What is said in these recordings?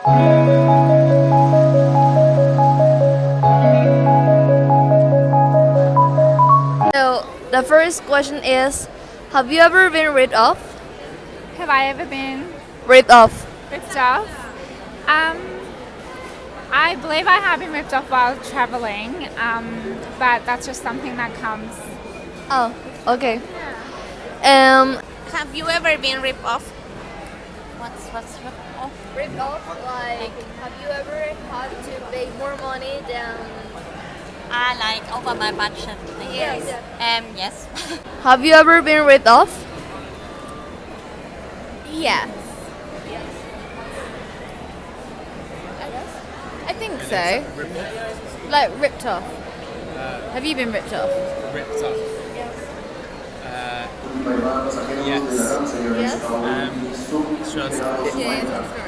So the first question is, have you ever been ripped off? Have I ever been Ripped off. ripped off? I believe I have been ripped off while traveling, but that's just something that comes. Oh, okay. Have you ever been ripped off? What's ripped off? Ripped off, like, have you ever had to pay more money than? Like over my budget. Yes. Yes. Have you ever been ripped off? Yes. I think so. Like ripped off. Have you been ripped off? Ripped off. Yes. Just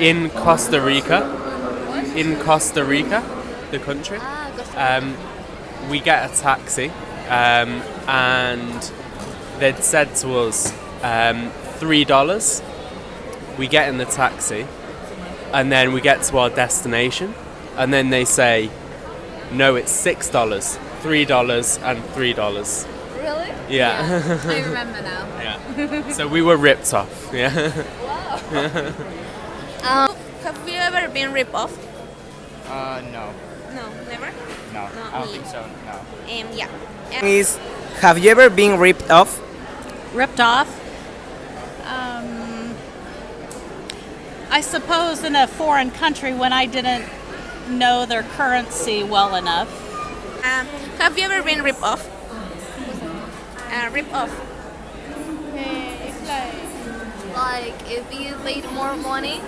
in Costa Rica. In Costa Rica, the country. We get a taxi, and they'd said to us $3. We get in the taxi, and then we get to our destination, and then they say, no, it's $6, $3, and $3. Really? Yeah. I remember now. Yeah. So we were ripped off. Yeah. Have you ever been ripped off? No. No, never. No, No, I don't me. think so. No. Yeah. Is have you ever been ripped off? Ripped off. I suppose in a foreign country when I didn't know their currency well enough. Have you ever been ripped off? Ripped off. It's like Like, if you paid more money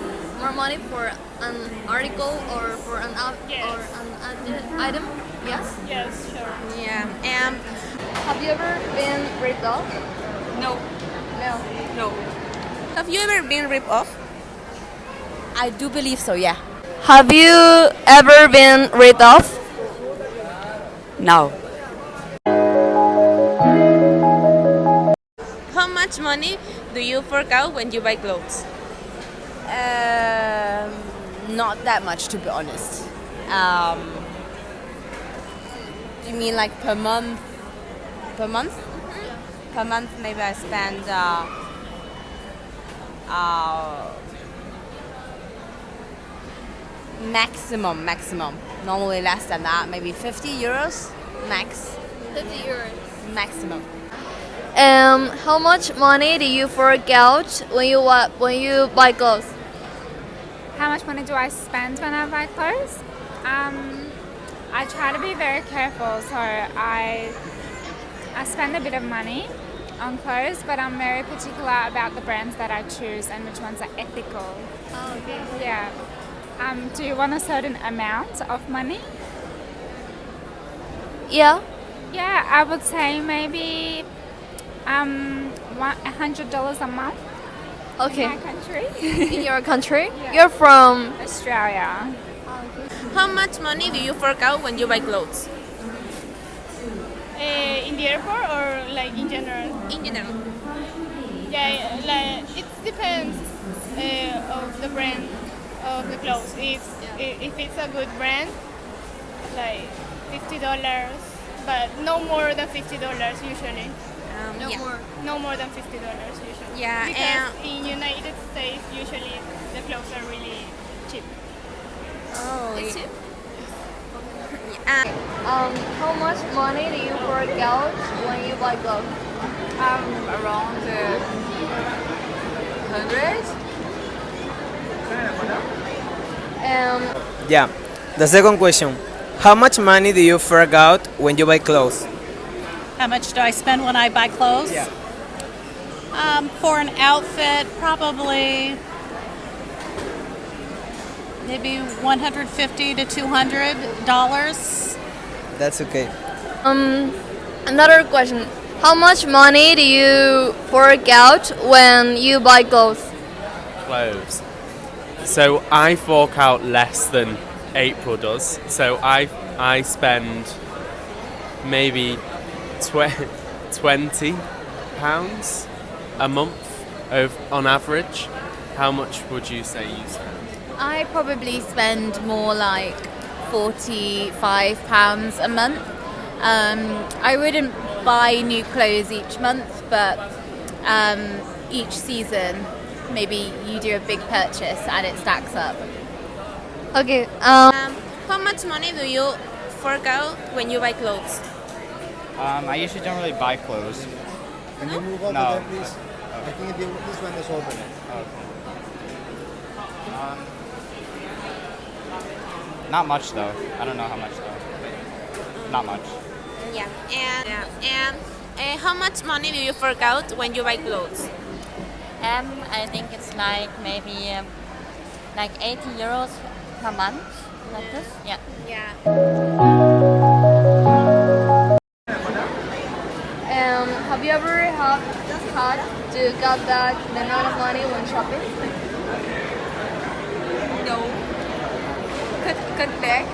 for an article or for an item? Yes. yes, sure. Yeah. Have you ever been ripped off? No. No. No. Have you ever been ripped off? I do believe so, yeah. Have you ever been ripped off? No. How much money do you fork out when you buy clothes? Not that much, to be honest. You mean like per month? Per month? Per month, maybe I spend maximum. Normally less than that, maybe 50 euros max. 50 euros. Maximum. How much money do you fork out when you buy clothes? How much money do I spend when I buy clothes? I try to be very careful, so I spend a bit of money on clothes, but I'm very particular about the brands that I choose and which ones are ethical. Oh, okay. Yeah. Do you want a certain amount of money? Yeah. Yeah, I would say maybe $100 a month in Okay. my country, In your country? Yeah. You're from? Australia. How much money do you fork out when you buy clothes? In the airport or like in general? In general. Yeah, like it depends of the brand of the clothes. If it's a good brand, like $50, but no more than $50 usually. No yeah. more. No more than $50 usually. Yeah, Because in United States usually the clothes are really cheap. Oh. It's cheap? Uh, How much money do you fork out when you buy clothes? Around 100? Yeah. The second question. How much money do you fork out when you buy clothes? How much do I spend when I buy clothes? Yeah. For an outfit, probably maybe $150 to $200. That's okay. Another question. How much money do you fork out when you buy clothes? Clothes. So I fork out less than April does. So I spend maybe £20 a month on average. How much would you say you spend? I probably spend more like £45 a month. I wouldn't buy new clothes each month, but each season maybe you do a big purchase and it stacks up. Okay. How much money do you fork out when you buy clothes? I usually don't really buy clothes. Can you move over No. there, please? I think this one is open. Not much though. I don't know how much though. Not much. Yeah. And how much money do you fork out when you buy clothes? I think it's like maybe like 80 euros per month, like this. Yeah. Yeah. Have you ever had to get back the amount of money when shopping? No. Cut back.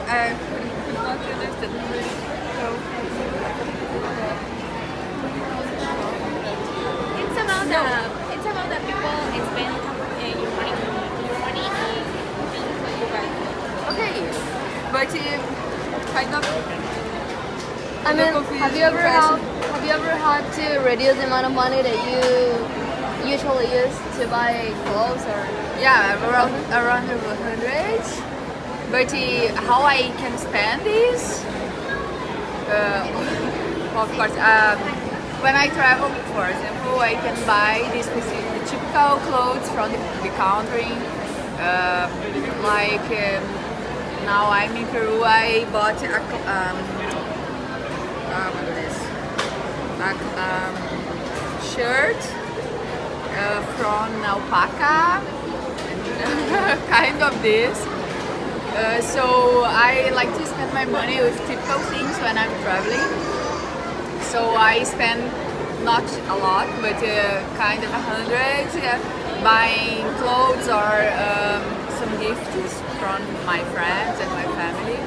It's about the people spend your money you buy. Okay, but kind of. I mean, have you ever had to reduce the amount of money that you usually use to buy clothes or? Yeah, around 100. But how I can spend this? Of course, when I travel, for example, I can buy the typical clothes from the country. Now I'm in Peru, I bought a shirt from alpaca, kind of this. So I like to spend my money with typical things when I'm traveling. So I spend not a lot, but kind of 100 buying clothes or some gifts from my friends and my family.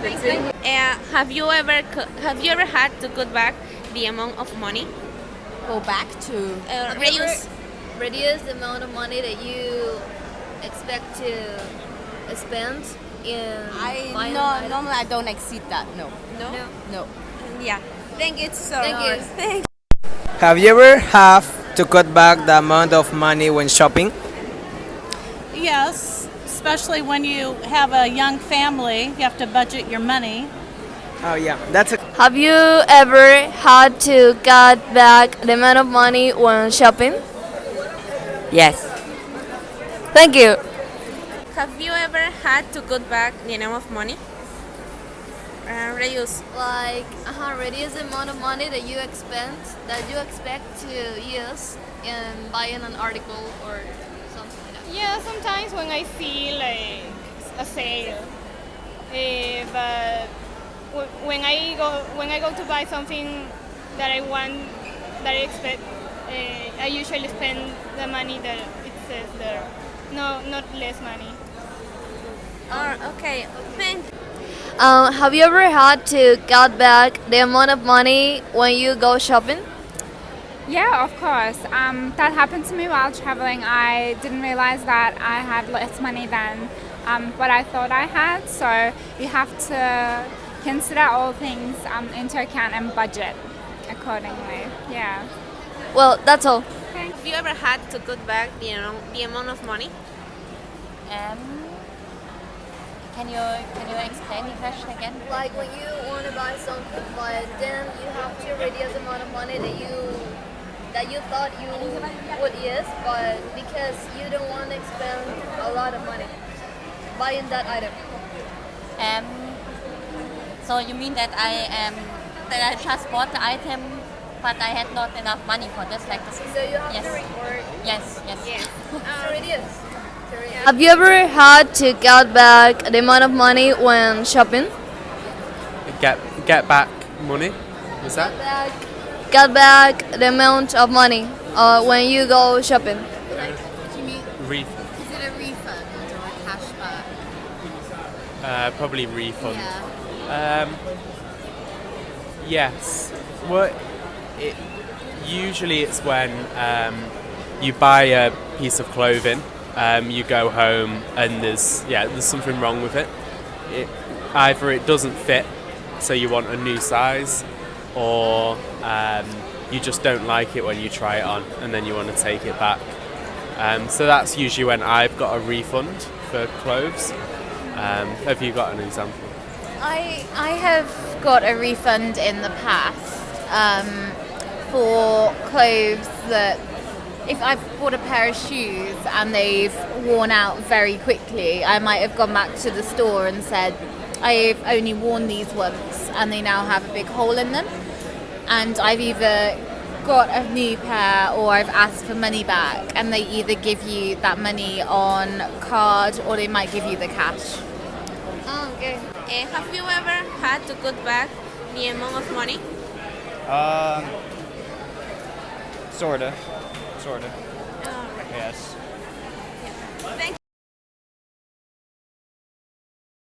That's it. Have you ever had to cut back the amount of money? Go back to Reduce the amount of money that you expect to spend in buying an item? normally I don't exceed that. No. Yeah. Thank you so Thank you. much. Thank Have you ever have to cut back the amount of money when shopping? Yes, especially when you have a young family, you have to budget your money. Oh yeah, that's a Have you ever had to cut back the amount of money when shopping? Yes. Thank you. Have you ever had to cut back the amount of money? Reduce. Like reduce the amount of money that you expect to use in buying an article or something like that. Yeah, sometimes when I see like a sale, but when I go to buy something that I want, that I expect, I usually spend the money that it says there. No, not less money. Okay. Thank. Have you ever had to cut back the amount of money when you go shopping? Yeah, of course. That happened to me while traveling. I didn't realize that I had less money than what I thought I had. So you have to consider all things into account and budget accordingly. Yeah. Well, that's all. Have you ever had to cut back the amount of money? Can you explain the question again? Like when you want to buy something, but then you have to reduce the amount of money that you thought you would use, but because you don't want to spend a lot of money buying that item. So you mean that I just bought the item, but I had not enough money for this, like this? So you have Yes. to report Yes. to reduce. Have you ever had to cut back the amount of money when shopping? Get back money. Was that? Cut back the amount of money when you go shopping. Refund. Is it a refund or a cashback? Probably refund. Yes. Well, usually it's when you buy a piece of clothing you go home and there's something wrong with it. Either it doesn't fit, so you want a new size, or you just don't like it when you try it on and then you want to take it back. So that's usually when I've got a refund for clothes. Have you got an example? I have got a refund in the past for clothes that if I've bought a pair of shoes and they've worn out very quickly, I might have gone back to the store and said, I've only worn these once and they now have a big hole in them. And I've either got a new pair or I've asked for money back, and they either give you that money on card or they might give you the cash. Oh, okay. Have you ever had to cut back the amount of money? Sorta. Oh, right. Yes.